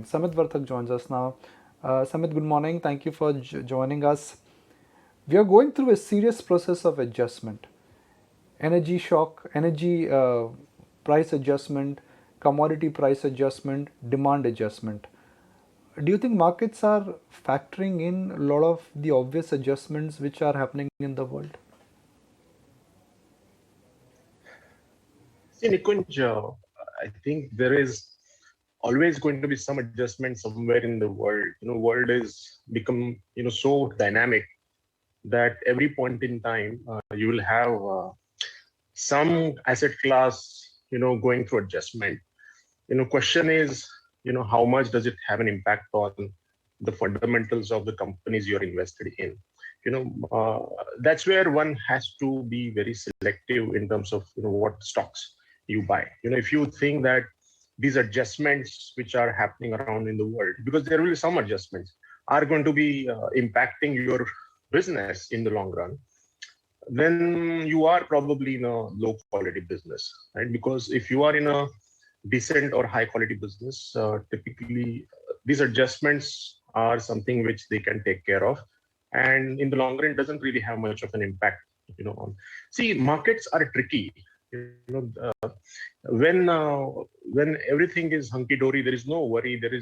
Samit Vartak joins us now. Samit, good morning. Thank you for joining us. We are going through a serious process of adjustment. Energy shock, energy price adjustment, commodity price adjustment, demand adjustment. Do you think markets are factoring in a lot of the obvious adjustments which are happening in the world? See, Nikunj, I think there is always going to be some adjustment somewhere in the world. World is become so dynamic that every point in time you will have some asset class going through adjustment. Question is how much does it have an impact on the fundamentals of the companies you're invested in. That's where one has to be very selective in terms of what stocks you buy. If you think that these adjustments which are happening around in the world, because there will be some adjustments, are going to be impacting your business in the long run, then you are probably in a low quality business, right? Because if you are in a decent or high quality business, typically these adjustments are something which they can take care of, and in the long run doesn't really have much of an impact on. See, markets are tricky. When everything is hunky dory, there is no worry, there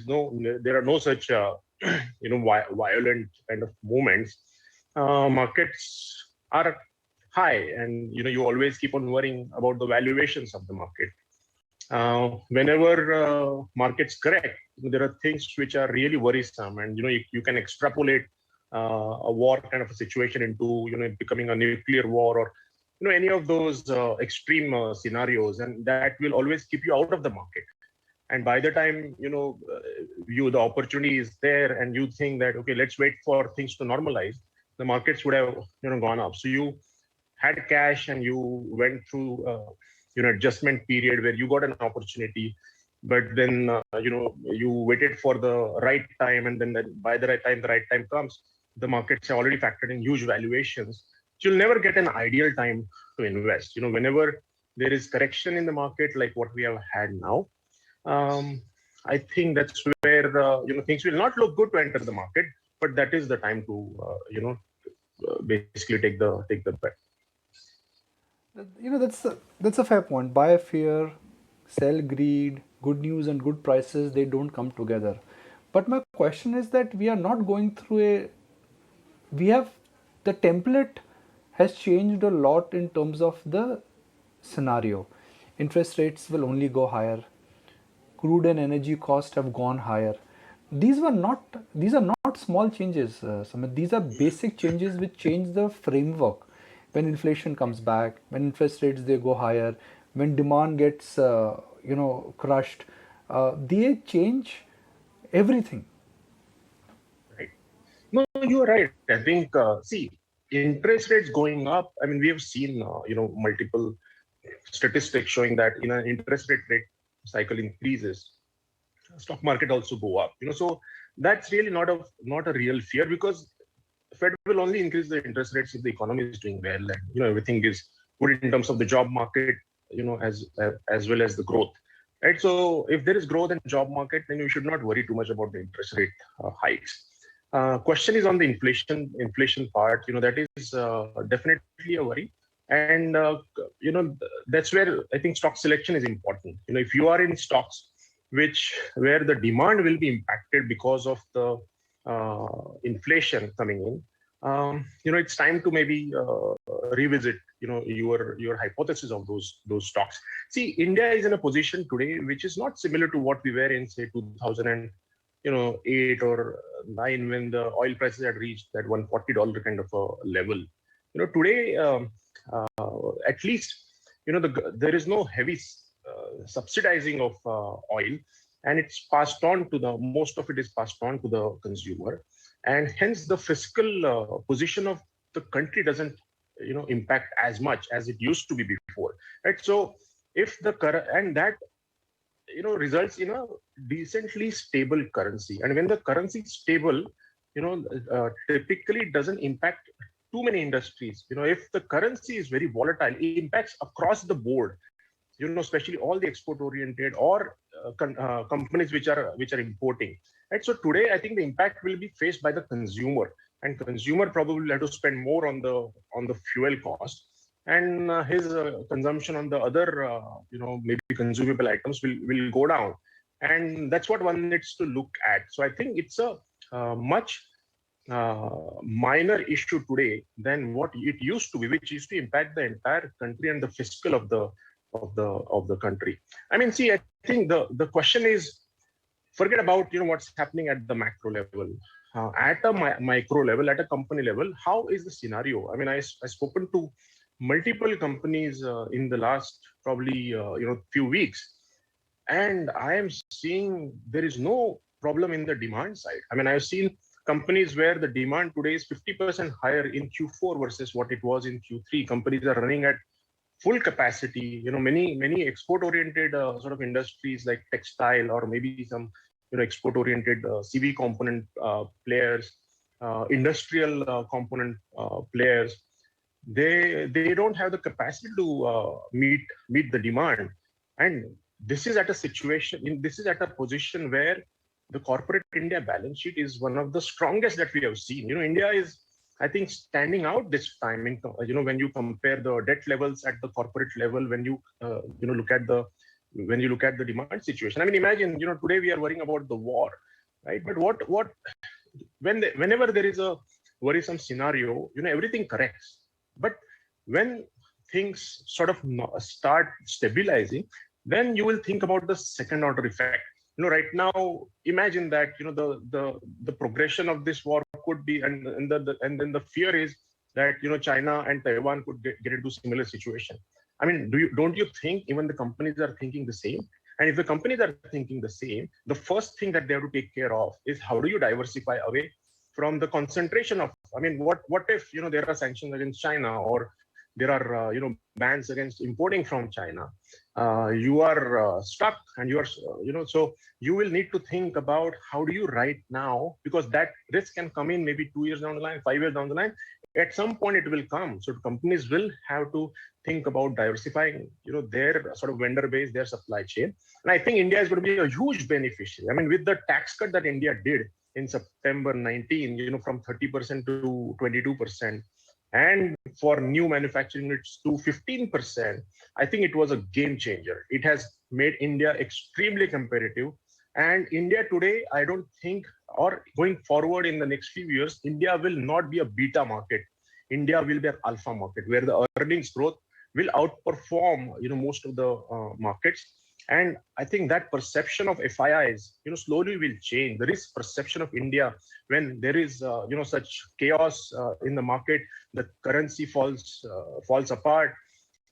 are no such violent kind of movements. Markets are high, and you always keep on worrying about the valuations of the market. Whenever markets correct, there are things which are really worrisome, and you can extrapolate a war kind of a situation into becoming a nuclear war, or any of those extreme scenarios, and that will always keep you out of the market. And by the time the opportunity is there, and you think that okay, let's wait for things to normalize, the markets would have gone up. So you had cash and you went through adjustment period where you got an opportunity, but then you waited for the right time, and then by the right time comes, the markets have already factored in huge valuations. So you'll never get an ideal time to invest. Whenever there is correction in the market like what we have had now, I think that's where things will not look good to enter the market, but that is the time to basically take the bet. That's a fair point. Buy fear, sell greed, good news and good prices, they don't come together. But my question is that we are not going through the template has changed a lot in terms of the scenario. Interest rates will only go higher. Crude and energy costs have gone higher. These are not small changes, Samit. These are basic changes which change the framework. When inflation comes back, when interest rates they go higher, when demand gets crushed, they change everything. Right. No, you are right. I think see, interest rates going up. I mean, we have seen multiple statistics showing that in an interest rate cycle increases, stock market also go up. So that's really not a real fear, because Fed will only increase the interest rates if the economy is doing well, and everything is good in terms of the job market, as well as the growth, right? So if there is growth in job market, then you should not worry too much about the interest rate hikes. Question is on the inflation part. That is definitely a worry, and that's where I think stock selection is important. If you are in stocks where the demand will be impacted because of the inflation coming in, it's time to maybe revisit your hypothesis of those stocks. See, India is in a position today which is not similar to what we were in, say, 2008 or 9, when the oil prices had reached that $140 kind of a level. Today, at least, there is no heavy subsidizing of oil, and it's passed on to most of it is passed on to the consumer, and hence the fiscal position of the country doesn't impact as much as it used to be before, right? So if and that results in a decently stable currency, and when the currency is stable, typically it doesn't impact too many industries. If the currency is very volatile, it impacts across the board. especially all the export oriented or companies which are importing. Right. So today, I think the impact will be faced by the consumer, and consumer probably will have to spend more on the fuel cost, and his consumption on the other maybe consumable items will go down, and that's what one needs to look at. So I think it's a much minor issue today than what it used to be, which used to impact the entire country and the fiscal of the country. I mean, see, I think the question is, forget about what's happening at the macro level. At a micro level, at a company level, how is the scenario? I mean, I spoken to multiple companies in the last probably few weeks, and I am seeing there is no problem in the demand side. I mean, I've seen companies where the demand today is 50% higher in Q4 versus what it was in Q3. Companies are running at full capacity. Many export oriented sort of industries like textile or maybe some export oriented CV component players, industrial component players, they don't have the capacity to meet the demand. And this is at a situation, this is at a position where the corporate India balance sheet is one of the strongest that we have seen. India is, I think, standing out this time. When you compare the debt levels at the corporate level, when you look at the demand situation. I mean, imagine today we are worrying about the war, right? But whenever there is a worrisome scenario, everything corrects. But when things sort of start stabilizing, then you will think about the second order effect. Right now, imagine that the progression of this war could be, and then the fear is that China and Taiwan could get into similar situation. I mean, don't you think even the companies are thinking the same? And if the companies are thinking the same, the first thing that they have to take care of is how do you diversify away from the concentration of, I mean, what if there are sanctions against China, or there are bans against importing from China? You are stuck, and you are so you will need to think about how do you right now, because that risk can come in maybe 2 years down the line, 5 years down the line. At some point it will come. So companies will have to think about diversifying their sort of vendor base, their supply chain. And I think India is going to be a huge beneficiary. I mean, with the tax cut that India did in September 19, from 30% to 22%, and for new manufacturing units to 15%, I think it was a game changer. It has made India extremely competitive. And India today, I don't think, or going forward in the next few years, India will not be a beta market. India will be an alpha market where the earnings growth will outperform most of the markets. And I think that perception of FIIs slowly will change. There is perception of India when there is such chaos in the market, the currency falls apart,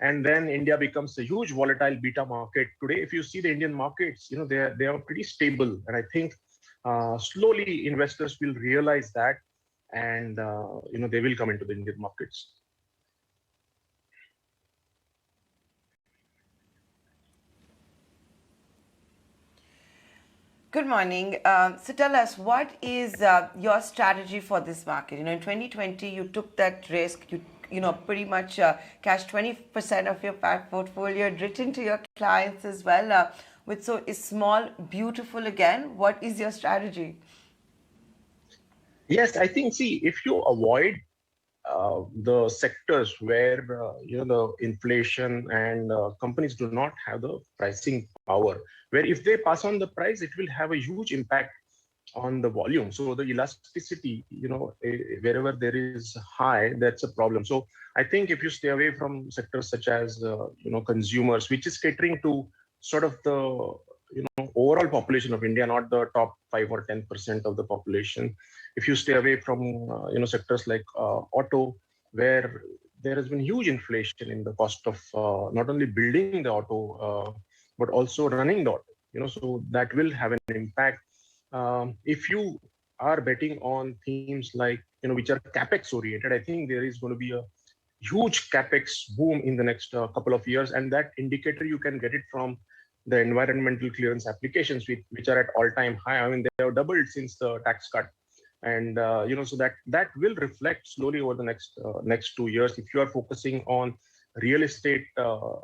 and then India becomes a huge volatile beta market. Today, if you see the Indian markets, they are pretty stable, and I think slowly investors will realize that, and they will come into the Indian markets. Good morning. So tell us, what is your strategy for this market? In 2020, you took that risk. You pretty much cashed 20% of your portfolio, written to your clients as well. So is small beautiful again? What is your strategy? Yes, I think, see, if you avoid the sectors where the inflation and companies do not have the pricing power, where if they pass on the price, it will have a huge impact on the volume. So the elasticity, wherever there is high, that's a problem. So I think if you stay away from sectors such as consumers, which is catering to sort of the overall population of India, not the top 5 or 10% of the population. If you stay away from sectors like auto, where there has been huge inflation in the cost of not only building the auto but also running the auto. So that will have an impact. If you are betting on themes like which are capex oriented, I think there is going to be a huge capex boom in the next couple of years, and that indicator you can get it from the environmental clearance applications, which are at all-time high. I mean, they have doubled since the tax cut, and so that will reflect slowly over the next 2 years. If you are focusing on real estate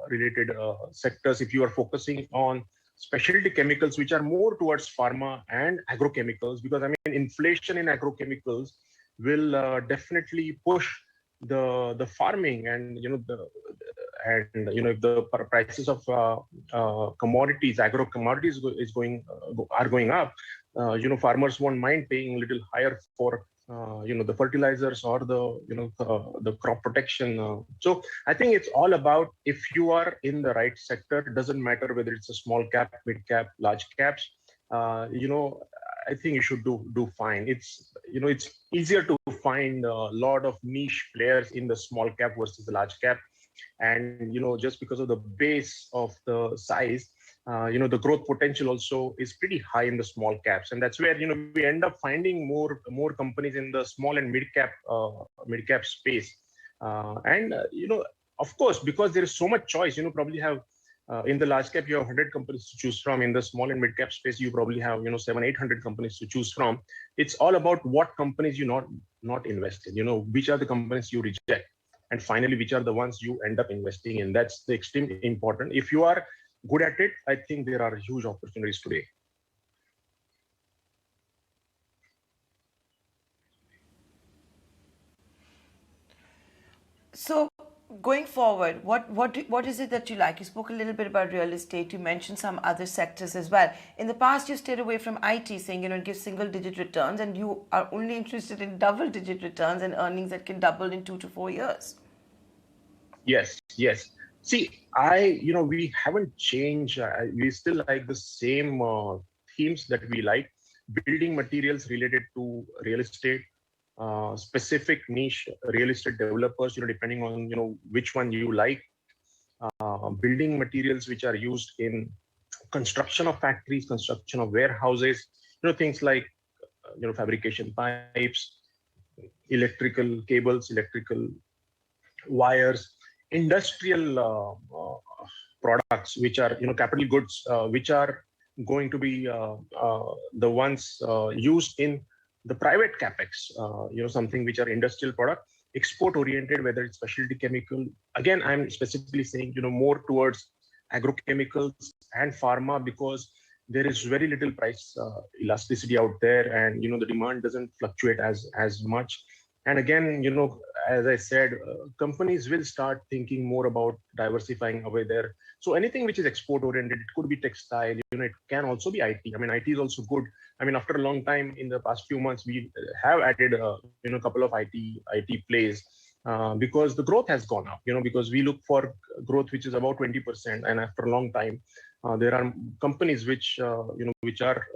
related sectors, if you are focusing on specialty chemicals, which are more towards pharma and agrochemicals, because I mean, inflation in agrochemicals will definitely push the farming, and if the prices of commodities, agro commodities are going up, farmers won't mind paying a little higher for the fertilizers or the crop protection. So I think it's all about, if you are in the right sector, it doesn't matter whether it's a small cap, mid cap, large caps. I think you should do fine. It's easier to find a lot of niche players in the small cap versus the large cap, and just because of the base of the size, the growth potential also is pretty high in the small caps, and that's where we end up finding more companies in the small and mid cap space. And of course, because there is so much choice, probably have in the large cap you have 100 companies to choose from. In the small and mid cap space, you probably have 700-800 companies to choose from. It's all about what companies you not invest in, which are the companies you reject, and finally which are the ones you end up investing in. That's the extremely important. If you are good at it, I think there are huge opportunities today. So going forward, what is it that you like? You spoke a little bit about real estate. You mentioned some other sectors as well. In the past, you stayed away from IT, saying it gives single-digit returns, and you are only interested in double-digit returns and earnings that can double in 2 to 4 years. Yes. See, we haven't changed. We still like the same themes that we like. Building materials related to real estate, specific niche real estate developers, depending on which one you like. Building materials which are used in construction of factories, construction of warehouses, things like fabrication pipes, electrical cables, electrical wires, industrial products, which are capital goods, which are going to be the ones used in the private capex, something which are industrial product, export oriented, whether it's specialty chemical. Again, I'm specifically saying more towards agrochemicals and pharma, because there is very little price elasticity out there, and the demand doesn't fluctuate as much. And again, as I said, companies will start thinking more about diversifying away there. So anything which is export oriented, it could be textile, it can also be IT. I mean, IT is also good. I mean, after a long time, in the past few months, we have added, a couple of IT plays, because the growth has gone up, because we look for growth which is about 20. And after a long time, there are companies which are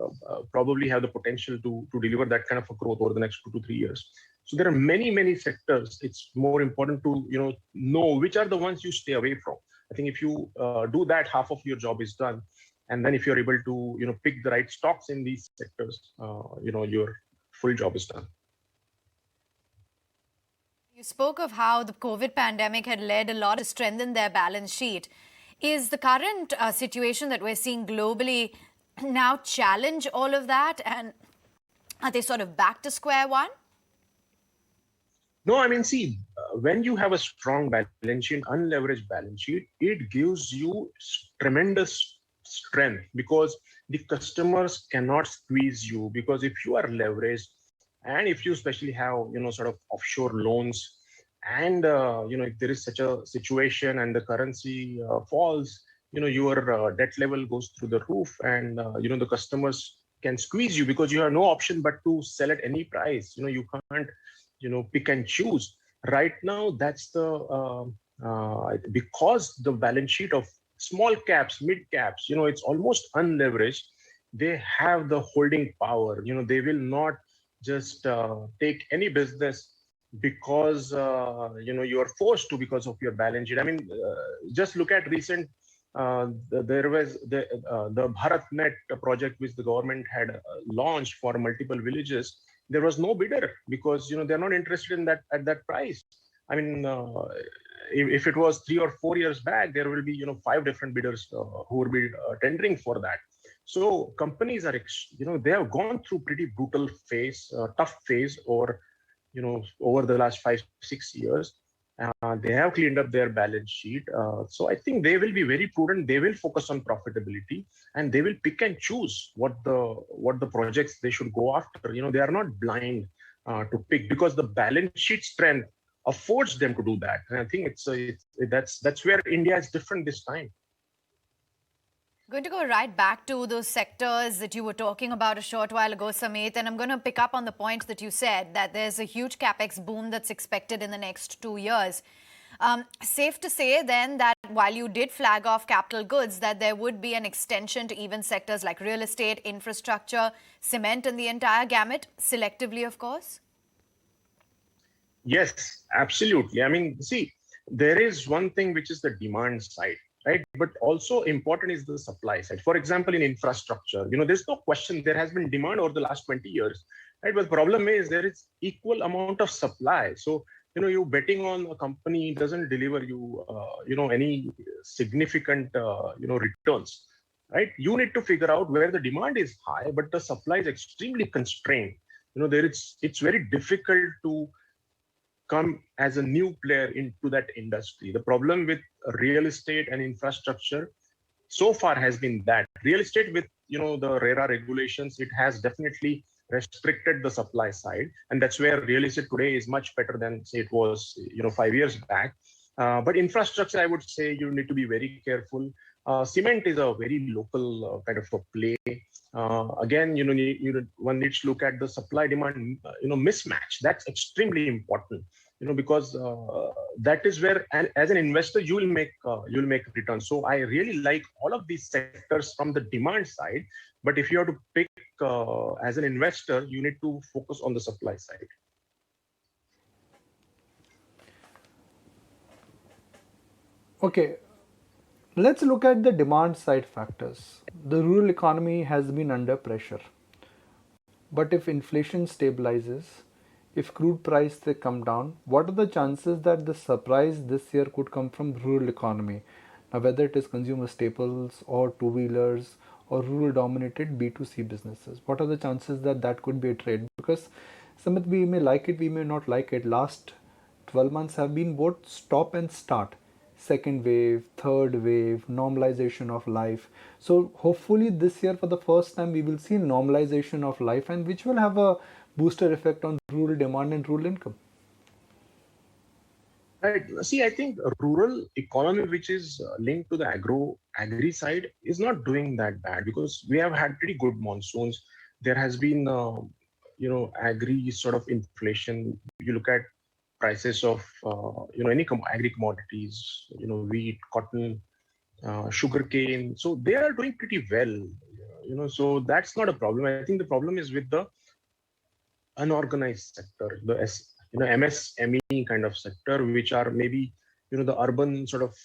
probably have the potential to deliver that kind of a growth over the next 2 to 3 years. So there are many sectors. It's more important to know which are the ones you stay away from. I think if you do that, half of your job is done. And then if you're able to pick the right stocks in these sectors, your full job is done. You spoke of how the COVID pandemic had led a lot to strengthen their balance sheet. Is the current situation that we're seeing globally now challenge all of that? And are they sort of back to square one? No, I mean, see, when you have a strong balance sheet, unleveraged balance sheet, it gives you tremendous strength, because the customers cannot squeeze you. Because if you are leveraged, and if you especially have sort of offshore loans, and if there is such a situation and the currency falls, your debt level goes through the roof, and the customers can squeeze you, because you have no option but to sell at any price. You can't pick and choose. Right now, that's the because the balance sheet of small caps, mid caps, it's almost unleveraged. They have the holding power. They will not just take any business because you are forced to, because of your balance sheet. I mean, just look at recent. There was the BharatNet project which the government had launched for multiple villages. There was no bidder, because they're not interested in that at that price. I mean, if it was 3 or 4 years back, there will be 5 different bidders who will be tendering for that. So companies are they have gone through pretty brutal phase, tough phase, or over the last 5-6 years. They have cleaned up their balance sheet. So I think they will be very prudent. They will focus on profitability, and they will pick and choose what the projects they should go after. They are not blind to pick, because the balance sheet strength affords them to do that. And I think that's where India is different this time. Going to go right back to those sectors that you were talking about a short while ago, Samit, and I'm going to pick up on the point that you said that there's a huge capex boom that's expected in the next 2 years. Safe to say then that while you did flag off capital goods, that there would be an extension to even sectors like real estate, infrastructure, cement, and the entire gamut, selectively, of course? Yes, absolutely. I mean, see, there is one thing which is the demand side, right? But also important is the supply side. For example, in infrastructure, there's no question there has been demand over the last 20 years, right? But the problem is there is equal amount of supply. So, you betting on a company doesn't deliver you, any significant, returns, right? You need to figure out where the demand is high, but the supply is extremely constrained. It's very difficult to come as a new player into that industry. The problem with real estate and infrastructure so far has been that real estate, with the RERA regulations, it has definitely restricted the supply side, and that's where real estate today is much better than, say, it was 5 years back. But infrastructure, I would say you need to be very careful. Cement is a very local kind of a play. Again, one needs to look at the supply demand mismatch. That's extremely important, because that is where, and as an investor, you'll make returns. So I really like all of these sectors from the demand side, but if you have to pick as an investor, you need to focus on the supply side. Okay, let's look at the demand side factors. The rural economy has been under pressure. But if inflation stabilizes, if crude prices they come down, what are the chances that the surprise this year could come from rural economy? Now, whether it is consumer staples or two-wheelers or rural-dominated B2C businesses, what are the chances that that could be a trade? Because Samit, we may like it, we may not like it. Last 12 months have been both stop and start, second wave, third wave, normalization of life. So hopefully this year for the first time we will see normalization of life, and which will have a booster effect on rural demand and rural income. Right. See, I think rural economy, which is linked to the agri side, is not doing that bad, because we have had pretty good monsoons. There has been, agri sort of inflation. You look at prices of, any agri commodities, wheat, cotton, sugarcane. So they are doing pretty well. So that's not a problem. I think the problem is with the unorganized sector, the MSME kind of sector, which are maybe the urban sort of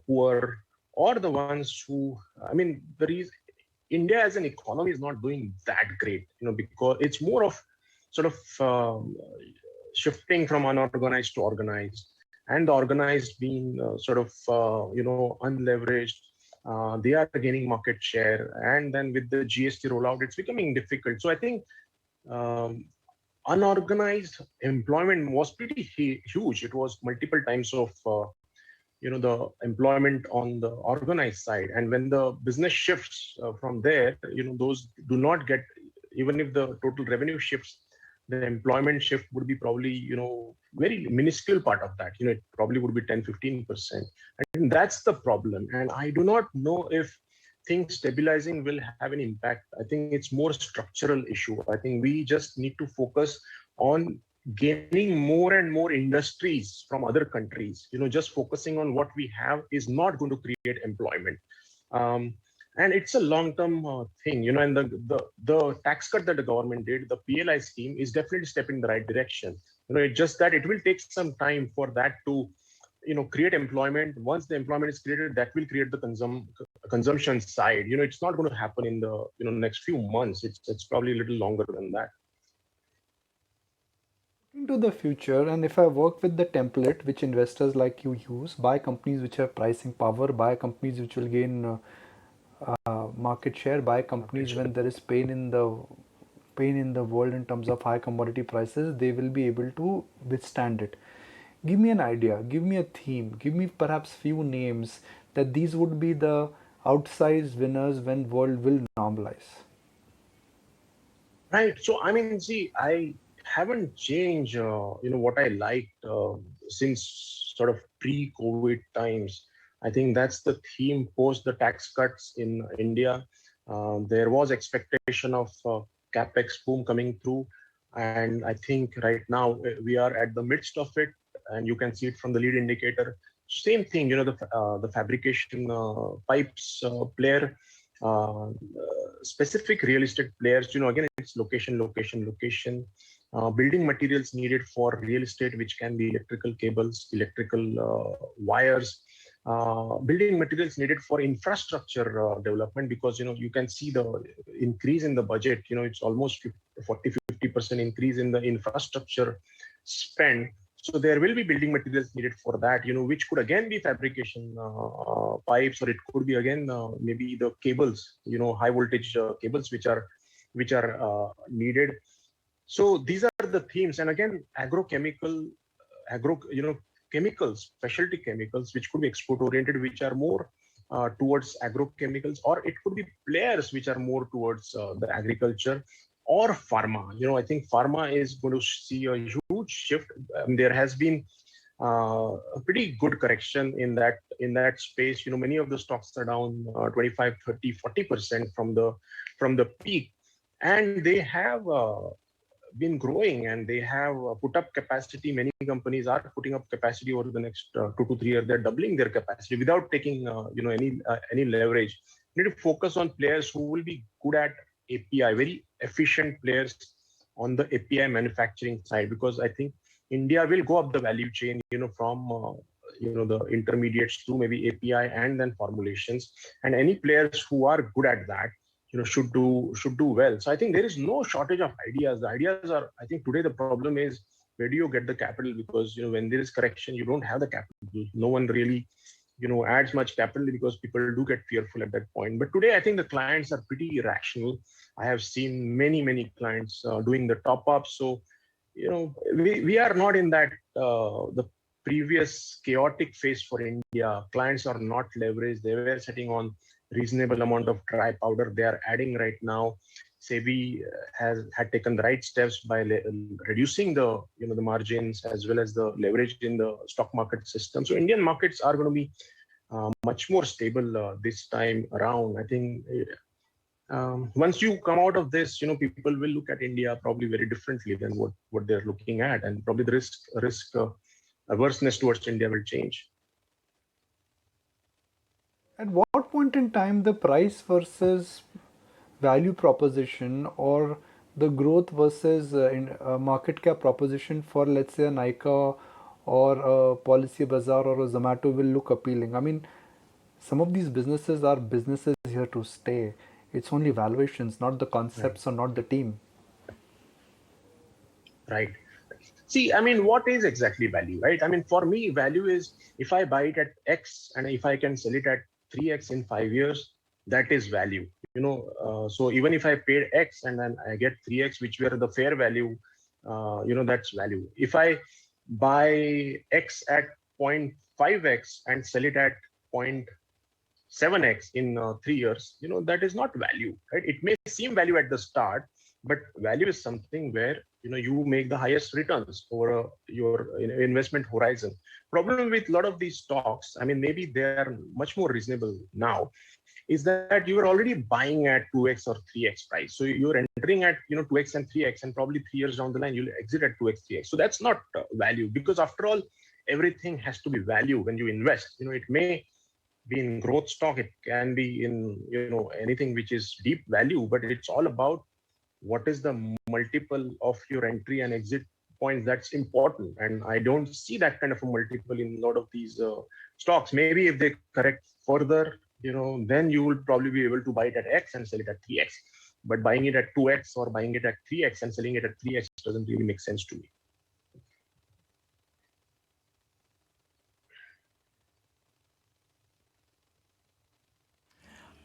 poor, or the ones who, I mean, India as an economy is not doing that great, because it's more of sort of shifting from unorganized to organized, and the organized being sort of unleveraged. They are gaining market share, and then with the GST rollout, it's becoming difficult. So I think um, unorganized employment was pretty huge. It was multiple times of the employment on the organized side, and when the business shifts from there, those do not get, even if the total revenue shifts, the employment shift would be probably very minuscule part of that. It probably would be 10-15%. I think that's the problem, and I do not know if things stabilizing will have an impact. I think it's more structural issue. I think we just need to focus on gaining more and more industries from other countries. Just focusing on what we have is not going to create employment. And it's a long-term thing, and the tax cut that the government did, the PLI scheme, is definitely a step in the right direction. It's just that it will take some time for that to create employment. Once the employment is created, that will create the consumption side. It's not going to happen in the next few months. It's probably a little longer than that. Into the future, and if I work with the template which investors like you use, buy companies which have pricing power, buy companies which will gain market share, buy companies when there is pain in the world in terms of high commodity prices, they will be able to withstand it. Give me an idea, give me a theme, give me perhaps few names that these would be the outsized winners when world will normalize. Right. So, I mean, see, I haven't changed, what I liked since sort of pre-COVID times. I think that's the theme post the tax cuts in India. There was expectation of Capex boom coming through. And I think right now we are at the midst of it, and you can see it from the lead indicator. Same thing, the fabrication pipes player, specific real estate players, again, it's location, location, location. Building materials needed for real estate, which can be electrical cables, electrical wires, building materials needed for infrastructure development, because, you can see the increase in the budget, it's almost 40-50% increase in the infrastructure spend. So there will be building materials needed for that, which could again be fabrication pipes, or it could be again maybe the cables, high voltage cables, which are needed. So these are the themes, and again, agro, chemicals, specialty chemicals, which could be export oriented, which are more towards agrochemicals, or it could be players which are more towards the agriculture or pharma. I think pharma is going to see a huge shift. There has been a pretty good correction in that space. Many of the stocks are down 25, 30, 40% from the peak, and they have been growing, and they have put up capacity. Many companies are putting up capacity over the next 2 to 3 years. They're doubling their capacity without taking any leverage. You need to focus on players who will be good at API, very efficient players on the API manufacturing side, because I think India will go up the value chain, from the intermediates to maybe API and then formulations, and any players who are good at that, should do well. So I think there is no shortage of ideas. The ideas are, I think today the problem is, where do you get the capital? Because when there is correction, you don't have the capital. No one really adds much capital, because people do get fearful at that point. But today I think the clients are pretty rational. I have seen many clients doing the top up. So we are not in that the previous chaotic phase for India. Clients are not leveraged. They were sitting on reasonable amount of dry powder. They are adding right now. SEBI had taken the right steps by reducing the margins, as well as the leverage in the stock market system. So Indian markets are going to be much more stable this time around. I think once you come out of this, people will look at India probably very differently than what they're looking at, and probably the risk averseness towards India will change. At what point in time the price versus value proposition, or the growth versus market cap proposition for, let's say, a Nykaa or a Policy Bazaar or a Zomato will look appealing? I mean, some of these businesses are businesses here to stay. It's only valuations, not the concepts or not the team. Right. See, I mean, what is exactly value, right? I mean, for me, value is if I buy it at X and if I can sell it at 3X in 5 years, that is value. So even if I paid X and then I get 3X, which were the fair value, that's value. If I buy X at 0.5X and sell it at 0.7X in 3 years, that is not value, right? It may seem value at the start, but value is something where you make the highest returns over your investment horizon. Problem with a lot of these stocks, I mean, maybe they are much more reasonable now, is that you are already buying at 2X or 3X price. So you're entering at 2X and 3X, and probably 3 years down the line you'll exit at 2X, 3X. So that's not value, because after all, everything has to be value when you invest. It may be in growth stock, it can be in anything which is deep value, but it's all about what is the multiple of your entry and exit points. That's important, and I don't see that kind of a multiple in a lot of these stocks. Maybe if they correct further, then you will probably be able to buy it at X and sell it at 3X. But buying it at 2X or buying it at 3X and selling it at 3X doesn't really make sense to me.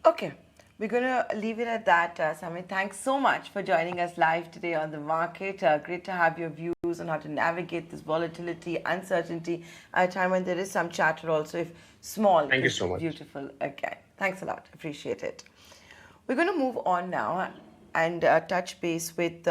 Okay, we're going to leave it at that, Samit. Thanks so much for joining us live today on the market. Great to have your views views on how to navigate this volatility, uncertainty at a time when there is some chatter also, if small Thank you is so much. beautiful. Okay, thanks a lot. Appreciate it. We're going to move on now and touch base with